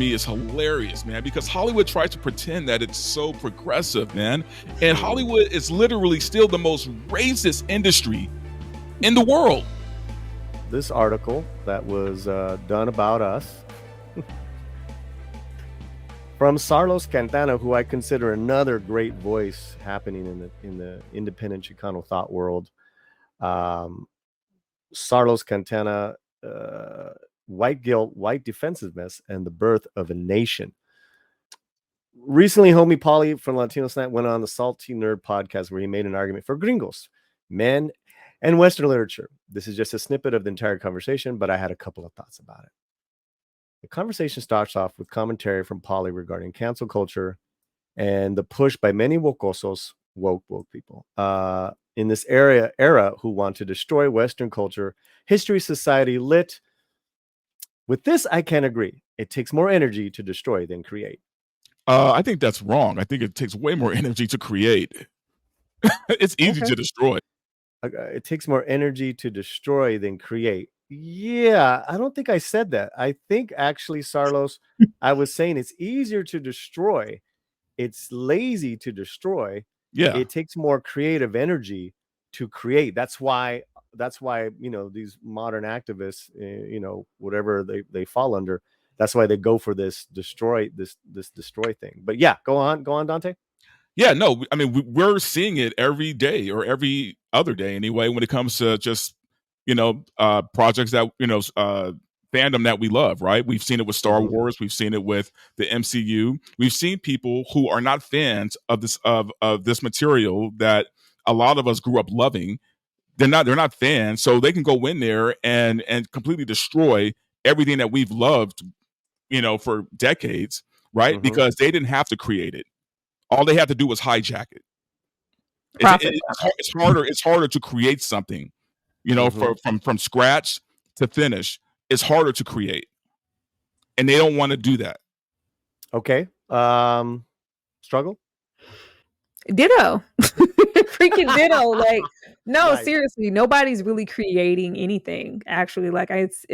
me is hilarious, man, because Hollywood tries to pretend that it's so progressive, man. And Hollywood is literally still the most racist industry in the world. This article that was done about us from Carlos Quintana, who I consider another great voice happening in the independent Chicano thought world. Carlos Quintana, White Guilt, White Defensiveness, and the Birth of a Nation. Recently, homie Pauly from Latino Snap went on the Salty Nerd podcast where he made an argument for gringos, men, and Western literature. This is just a snippet of the entire conversation, but I had a couple of thoughts about it. The conversation starts off with commentary from Pauly regarding cancel culture and the push by many wokosos, woke people, in this era who want to destroy Western culture, history, society, lit. With this, I can agree. It takes more energy to destroy than create. I think that's wrong. I think it takes way more energy to create. It's easy to destroy. It takes more energy to destroy than create. Yeah, I don't think I said that. I think actually, Carlos, I was saying it's easier to destroy. It's lazy to destroy. Yeah. It takes more creative energy to create. That's why, these modern activists, whatever they fall under, that's why they go for this destroy thing. But yeah, go on, Dante. Yeah, no, I mean, we're seeing it every day or every other day anyway, when it comes to just, projects that, fandom that we love, right? We've seen it with Star Wars. We've seen it with the MCU. We've seen people who are not fans of this material that a lot of us grew up loving. They're not fans, so they can go in there and completely destroy everything that we've loved, for decades, right? Because they didn't have to create it. All they had to do was hijack it. It's harder to create something, from scratch to finish. It's harder to create, and they don't want to do that. Okay, struggle. Ditto. Freaking ditto. Like, no, right. Seriously, nobody's really creating anything. Actually, like, it's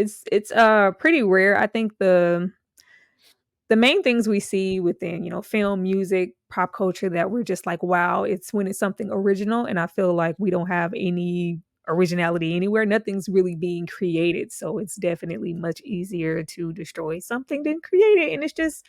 pretty rare. I think the main things we see within, film, music, pop culture that we're just like, wow, it's when it's something original. And I feel like we don't have any originality anywhere. Nothing's really being created. So it's definitely much easier to destroy something than create it. And it's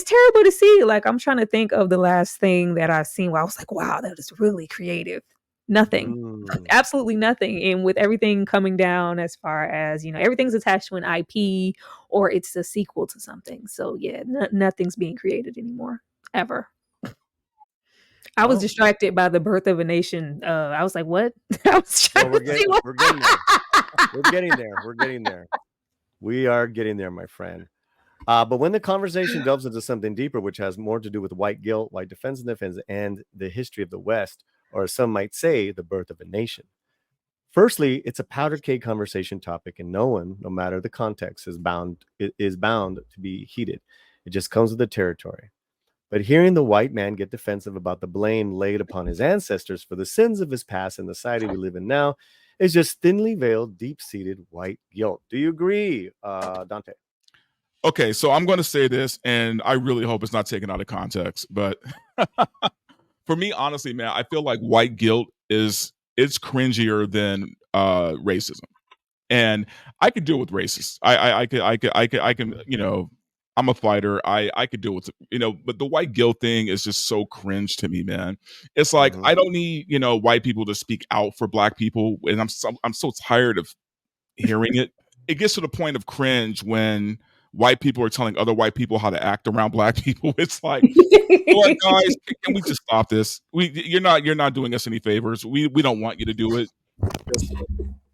terrible to see. Like, I'm trying to think of the last thing that I've seen where I was like, wow, that is really creative. Nothing. Absolutely nothing. And with everything coming down as far as, everything's attached to an IP or it's a sequel to something. So yeah, nothing's being created anymore, ever. I was distracted by the birth of a nation. I was like, what? I was trying we're getting there. We're getting there. We're getting there. We are getting there, my friend. But when the conversation delves into something deeper, which has more to do with white guilt, white defensiveness, and the history of the West, or some might say the birth of a nation. Firstly, it's a powder keg conversation topic, and no one, no matter the context, is bound to be heated. It just comes with the territory. But hearing the white man get defensive about the blame laid upon his ancestors for the sins of his past and the society we live in now is just thinly veiled, deep-seated white guilt. Do you agree, Dante? Okay, so I'm going to say this, and I really hope it's not taken out of context, but for me, honestly, man, I feel like white guilt it's cringier than racism, and I could deal with racists. I can, I'm a fighter. I could deal with it, but the white guilt thing is just so cringe to me, man. It's like I don't need white people to speak out for black people, and I'm so tired of hearing it. It gets to the point of cringe when white people are telling other white people how to act around black people. It's like, Lord, guys, can we just stop this? You're not doing us any favors. We don't want you to do it.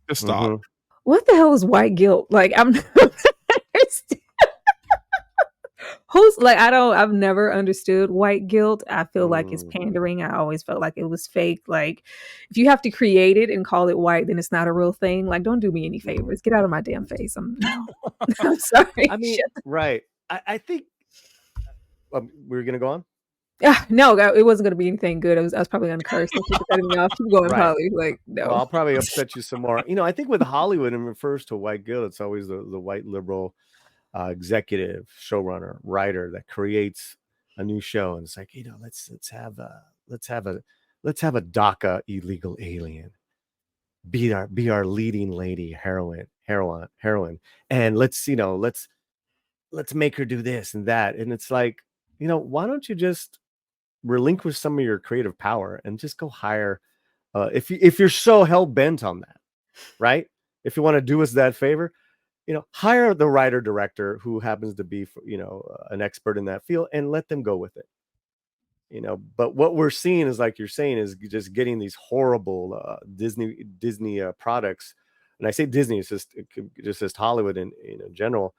Just stop. What the hell is white guilt? Like, I'm I've never understood white guilt. I feel like it's pandering. I always felt like it was fake. Like, if you have to create it and call it white, then it's not a real thing. Like, don't do me any favors. Get out of my damn face. I'm sorry. I mean, right. I think we're going to go on. No, it wasn't going to be anything good. I was probably going to curse. Keep cutting me off. Keep going, Polly. Like, no. Well, I'll probably upset you some more. I think with Hollywood, it refers to white guilt. It's always the white liberal executive, showrunner, writer that creates a new show, and it's like, let's have a DACA illegal alien be our leading lady heroine, and let's make her do this and that. And it's like, why don't you just relinquish some of your creative power and just go hire, if you're so hell-bent on that, right? If you want to do us that favor, hire the writer director who happens to be, an expert in that field, and let them go with it. But what we're seeing is, like you're saying, is just getting these horrible Disney products. And I say Disney, it's just Hollywood in general,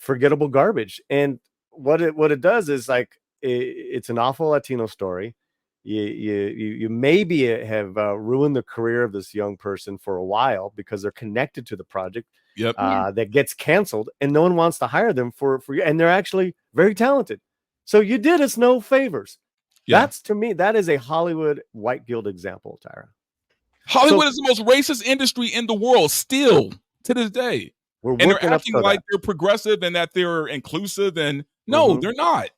forgettable garbage. And what it does is, like, it's an awful Latino story. You maybe have ruined the career of this young person for a while because they're connected to the project. Yep. That gets canceled, and no one wants to hire them for and they're actually very talented. So you did us no favors. Yeah. That's, to me, that is a Hollywood white guilt example, Tyra. Hollywood is the most racist industry in the world still to this day. And they're acting like they're progressive and that they're inclusive, and no, they're not.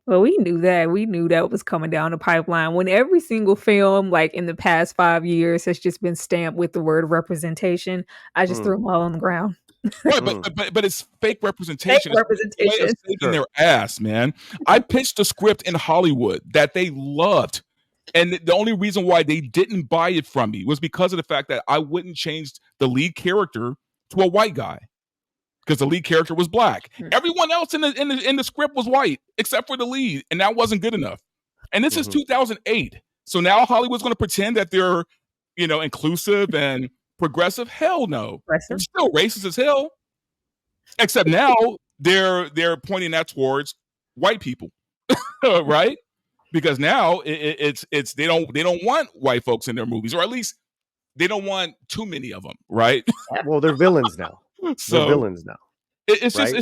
Well, we knew that. We knew that was coming down the pipeline when every single film, like in the past 5 years, has just been stamped with the word representation. I just threw them all on the ground. Right, but it's fake representation. Fake representation. It's saving their ass, man. I pitched a script in Hollywood that they loved, and the only reason why they didn't buy it from me was because of the fact that I wouldn't change the lead character to a white guy because the lead character was black. Everyone else in the script was white except for the lead, and that wasn't good enough. And this is 2008, so now Hollywood's going to pretend that they're, inclusive and progressive? Hell no. They're still racist as hell. Except now they're pointing that towards white people, right? Because now it's they don't want white folks in their movies, or at least they don't want too many of them, right? Well, they're villains now. It's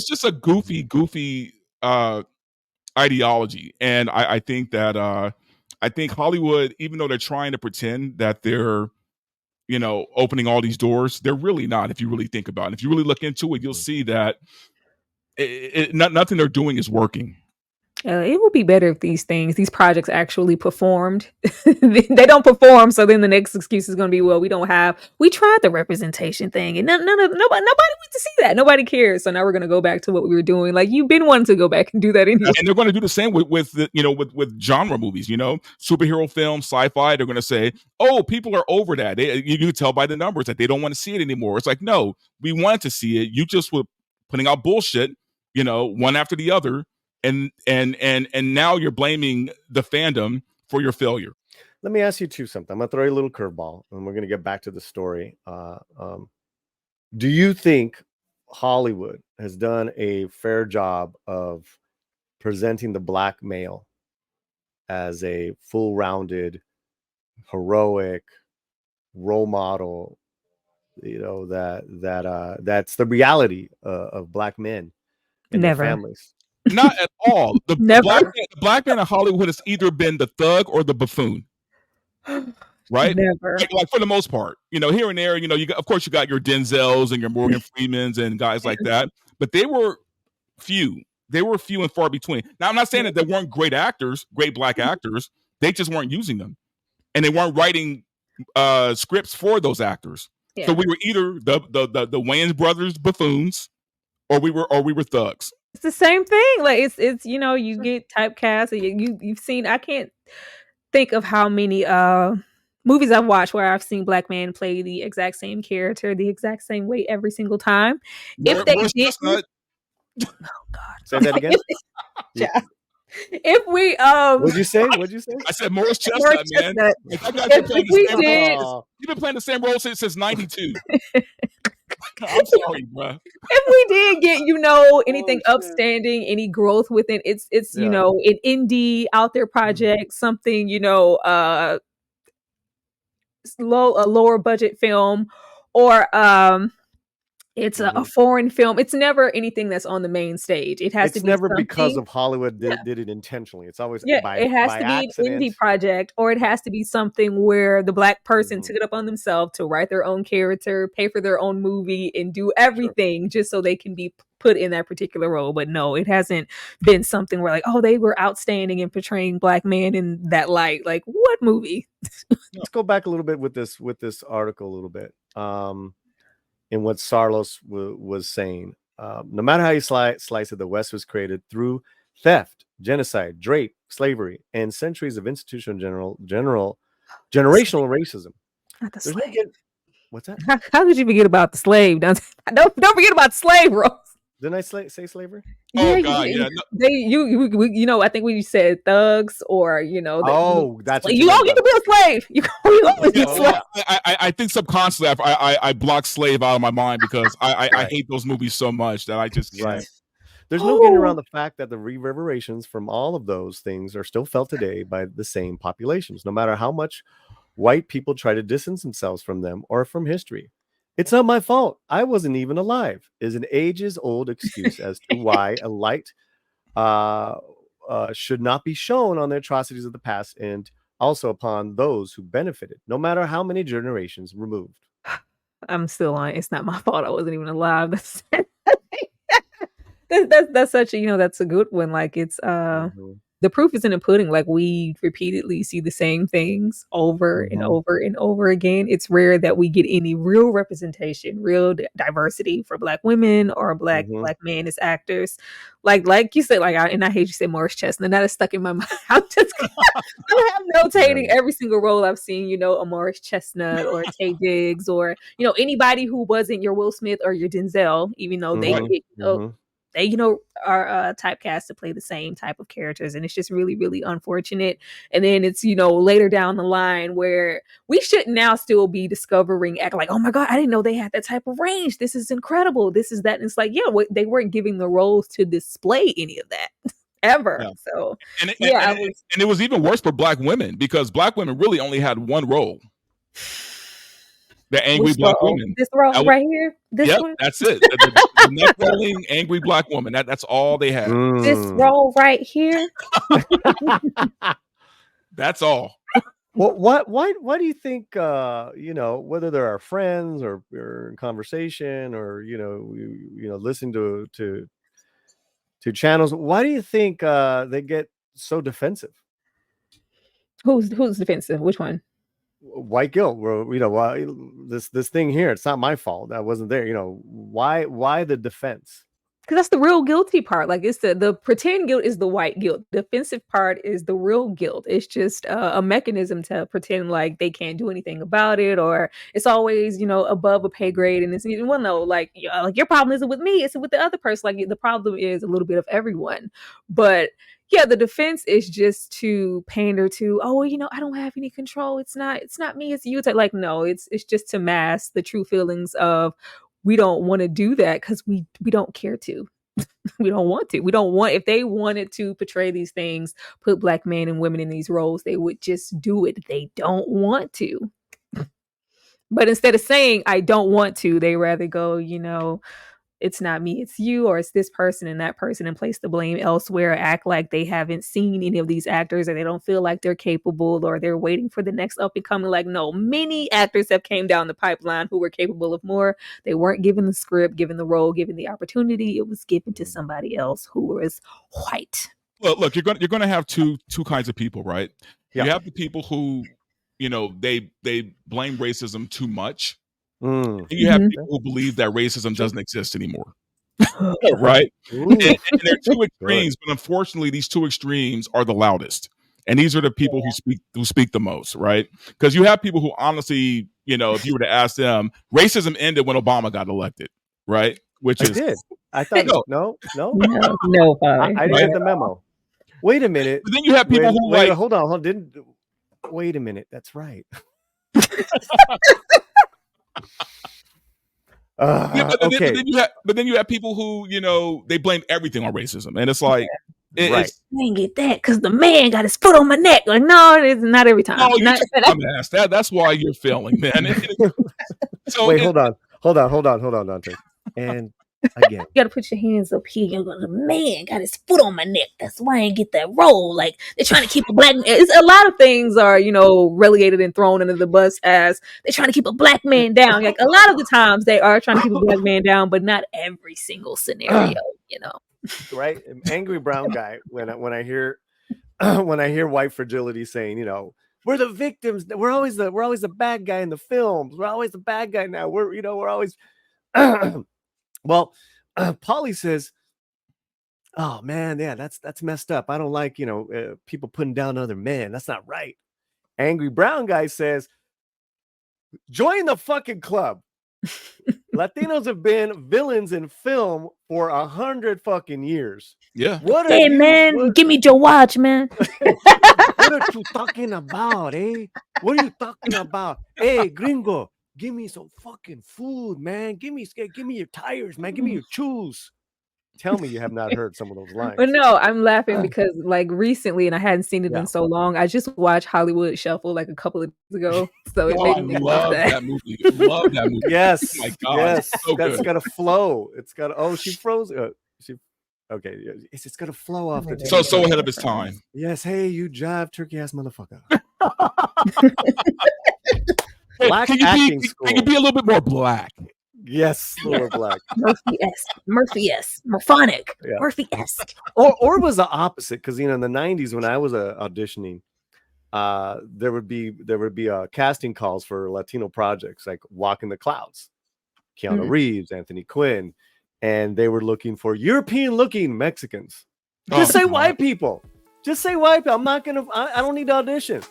just a goofy ideology, and I think that I think Hollywood, even though they're trying to pretend that they're opening all these doors, they're really not. If you really think about it, if you really look into it, you'll see that nothing they're doing is working. It would be better if these projects actually performed. They don't perform, so then the next excuse is going to be, well, we tried the representation thing, and nobody went to see that. Nobody cares. So now we're going to go back to what we were doing. Like, you've been wanting to go back and do that anyway. And they're going to do the same with genre movies. Superhero films, sci-fi. They're going to say, oh, people are over that. You can tell by the numbers that they don't want to see it anymore. It's like, no, we wanted to see it. You just were putting out bullshit, one after the other. And now you're blaming the fandom for your failure. Let me ask you something. I'm gonna throw you a little curveball, and we're gonna get back to the story. Do you think Hollywood has done a fair job of presenting the black male as a full-rounded, heroic role model? That's the reality of black men and their families. Not at all. The black man in Hollywood has either been the thug or the buffoon, right? Never. Like for the most part, here and there, of course you got your Denzels and your Morgan Freemans and guys like that, but they were few. They were few and far between. Now, I'm not saying that there weren't great actors, great black actors. They just weren't using them, and they weren't writing scripts for those actors. Yeah. So we were either the Wayans brothers buffoons, or we were thugs. It's the same thing. Like it's you get typecast. You've seen. I can't think of how many movies I've watched where I've seen black men play the exact same character the exact same way every single time. If they did, oh God, say that again. If we what'd you say? I said Morris Chestnut, man. You've been playing the same role since '92. I'm sorry, bro. If we did get, anything upstanding, any growth within it's an indie out there project, something, a lower budget film, or It's a foreign film. It's never anything that's on the main stage. It has to It's be never something because of Hollywood did it intentionally. It's always by it has to be accident. an indie project, or it has to be something where the Black person took it up on themselves to write their own character, pay for their own movie, and do everything just so they can be put in that particular role. But no, it hasn't been something where like, oh, they were outstanding in portraying Black men in that light. Like, what movie? Let's go back a little bit with this article a little bit. In what Sarlos was saying, no matter how you slice it, the West was created through theft, genocide, rape, slavery, and centuries of institutional generational racism. Not the slave. What's that? How could you forget about the slave? Don't forget about the slave, Rose. Didn't I say slavery? Oh God, yeah. No. You know, I think when you said thugs or that's what you don't get to be a slave. You always be a slave. I think subconsciously I blocked slave out of my mind because I hate those movies so much that I just can't. There's no getting around the fact that the reverberations from all of those things are still felt today by the same populations, no matter how much white people try to distance themselves from them or from history. It's not my fault. I wasn't even alive is an ages-old excuse as to why a light should not be shown on the atrocities of the past and also upon those who benefited, no matter how many generations removed. I'm still on. It's not my fault. I wasn't even alive. That's such a that's a good one. Like it's the proof is in the pudding. Like we repeatedly see the same things over and over and over again. It's rare that we get any real representation, real diversity for Black women or Black men as actors. Like you said, and I hate you said Morris Chestnut. That is stuck in my mind. I'm notating every single role I've seen. A Morris Chestnut or Taye Diggs or anybody who wasn't your Will Smith or your Denzel, even though they are typecast to play the same type of characters, and it's just really, really unfortunate. And then it's later down the line where we should now still be discovering, act like, oh my God, I didn't know they had that type of range. This is incredible. This is that. And it's like, they weren't giving the roles to display any of that ever. Yeah. So and it was even worse for Black women because Black women really only had one role. The angry Black woman. This role right here. This one. That's it. The neck rolling angry Black woman. That's all they had. This role right here. That's all. Well, why do you think? Whether they're our friends or in conversation or listen to channels. Why do you think they get so defensive? Who's defensive? Which one? White guilt. Why this thing here? It's not my fault. I wasn't there. Why the defense? Because that's the real guilty part. Like it's the pretend guilt is the white guilt. The defensive part is the real guilt. It's just a mechanism to pretend like they can't do anything about it, or it's always above a pay grade. And it's like your problem isn't with me; it's with the other person. Like the problem is a little bit of everyone, but. Yeah, the defense is just to pander to, I don't have any control. It's not me, it's you. Like, no, it's just to mask the true feelings of we don't want to do that because we don't care to. We don't want to. We don't want, if they wanted to portray these things, put Black men and women in these roles, they would just do it. They don't want to. But instead of saying, I don't want to, they rather go, it's not me, it's you, or it's this person and that person, and place the blame elsewhere, act like they haven't seen any of these actors or they don't feel like they're capable or they're waiting for the next up and coming. Like, no, many actors have came down the pipeline who were capable of more. They weren't given the script, given the role, given the opportunity. It was given to somebody else who was white. Well, look, you're going to have two kinds of people, right? Yeah. You have the people who, they blame racism too much. And you have people who believe that racism doesn't exist anymore, right? And there are two extremes, but unfortunately, these two extremes are the loudest, and these are the people who speak the most, right? Because you have people who honestly, if you were to ask them, racism ended when Obama got elected, right? Which is did. I thought no, I didn't get the memo. Wait a minute. But then you have people who hold on, didn't wait a minute. That's right. But then you have people who they blame everything on racism, and it's like I ain't get that because the man got his foot on my neck. Like, no, it's not every time. That's why you're failing, man. So wait, hold on, Dante. And again, You gotta put your hands up here. You're going, man, got his foot on my neck. That's why I ain't get that role. Like they're trying to keep a black. It's a lot of things are relegated and thrown under the bus as they're trying to keep a black man down. Like a lot of the times they are trying to keep a black man down, but not every single scenario. Right? Angry brown guy. When I hear white fragility saying, we're the victims. We're always the bad guy in the films. We're always the bad guy now. We're always. Well, Polly says, "Oh man, yeah, that's messed up. I don't like people putting down other men. That's not right." Angry brown guy says, "Join the fucking club. Latinos have been villains in film for 100 fucking years. Yeah. Give me your watch, man. What are you talking about, eh? What are you talking about? Hey, gringo, give me some fucking food, man. Give me your tires, man. Give me your shoes." Tell me you have not heard some of those lines. But no, I'm laughing because like recently, and I hadn't seen it Yeah. in so long. I just watched Hollywood Shuffle like a couple of days ago, so it made me think about that. Movie. Love that movie. Yes, oh my God, yes, so that's good. got to flow. It's got. Oh, she froze. Okay, it's got to flow off the table. So ahead of his time. Yes, hey, you jive turkey ass motherfucker. Hey, Black can acting school. Can you be a little bit more black? Yes, lower black. Murphy-esque, Morphonic, Yeah. Murphy-esque. Or it was the opposite, because in the 90s when I was auditioning, there would be casting calls for Latino projects like Walk in the Clouds, Keanu Reeves, Anthony Quinn, and they were looking for European-looking Mexicans. Just say white people. Just say white people. I don't need to audition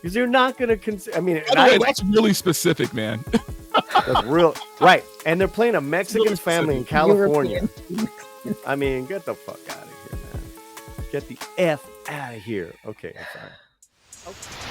because you're not gonna consider. I mean, that's really specific, man. That's real, right? And they're playing a Mexican family in California. I mean, get the fuck out of here, man. Get the F out of here. Okay, I'm sorry. Okay.